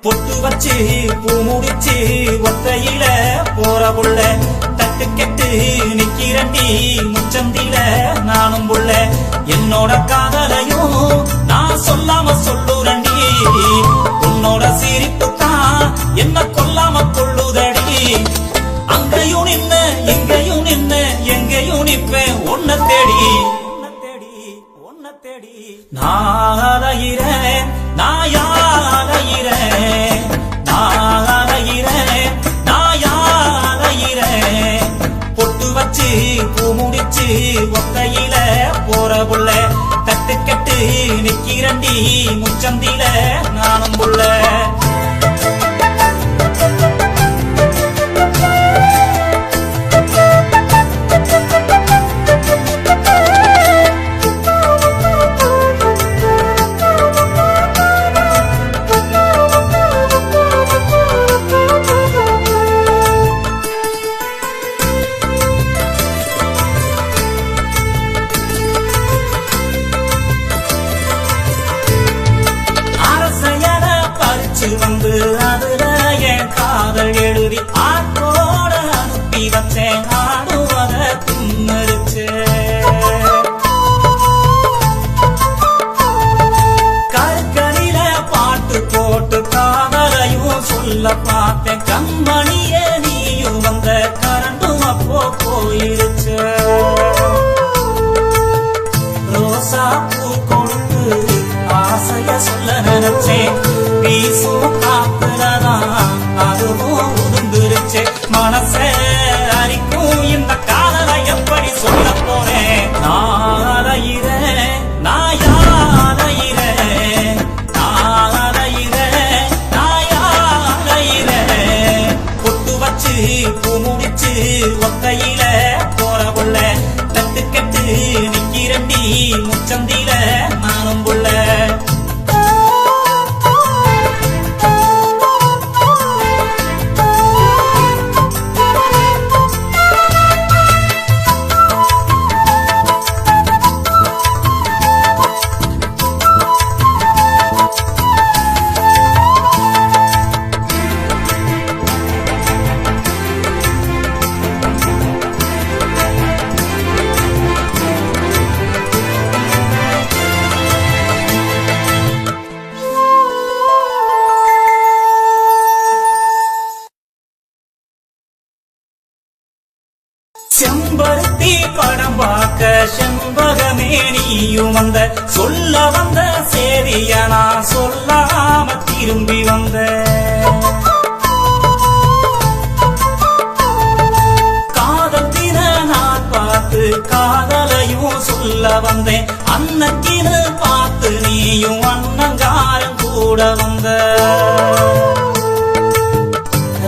பொட்டு வச்சு பூ முடிச்சு ஒத்தையில போற புள்ள தட்டு கெட்டு நிக்கிறண்டி முச்சந்தில நானும் புள்ள என்னோட காதலையும் நான் சொல்லாம சொல்லுறண்டி உன்னோட சிரிப்பு தான் என்ன கொல்லாம கொள்ளுதடி அங்கையும் நின்ன எங்கேயும் நின்ன எங்கேயும் நிப்பேன் உன்னை தேடி நான் அலையிறேன் பொட்டு வச்சு பூ முடிச்சு ஒத்தையில போற புள்ள தட்டு கெட்டு நிக்கிறண்டி முச்சந்தில நானும் புள்ள வந்து அதுல என் காதல் எழுதி ஆட்டோட அனுப்பி வச்சேன் ஆடுவத தின்னரிச்சு கற்களில பாட்டு போட்டு காதலையும் சொல்ல பார்த்தேன் கண்மணியே நீயும் வந்த கரண்டும் அப்போ போயிருச்சு ரோசா பூ கொடுத்து ஆசைய சொல்ல நினைச்சேன் வீசும் காத்துலதான் அதுவும் உதுந்துருச்சு மனசே அரிக்கும் இந்த காதலை எப்படி சொல்ல போறேன் நான் அலையிறேன் பொட்டு வச்சு பூ முடிச்சு ஒத்தையில போற புள்ள தட்டு கெட்டு நிக்கிறண்டி முச்சந்தில நானும் புள்ள செம்பருத்தி படம் பார்க்க செண்பகமே நீயும் வந்த சொல்ல வந்த சேரிய நான் சொல்லாம திரும்பி வந்த காதத்தின நான் பார்த்து காதலையும் சொல்ல வந்தேன் அன்னக்கின்னு பார்த்து நீயும் அன்னங்காரம் கூட வந்த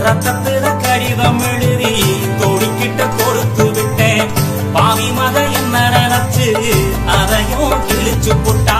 ரத்தத்துல கடிதம் எழுதி தோடிக்கிட்ட கொடுத்து விட்டேன் பாவி மத என்ன நினைச்சு அதையும் கிழிச்சு போட்டா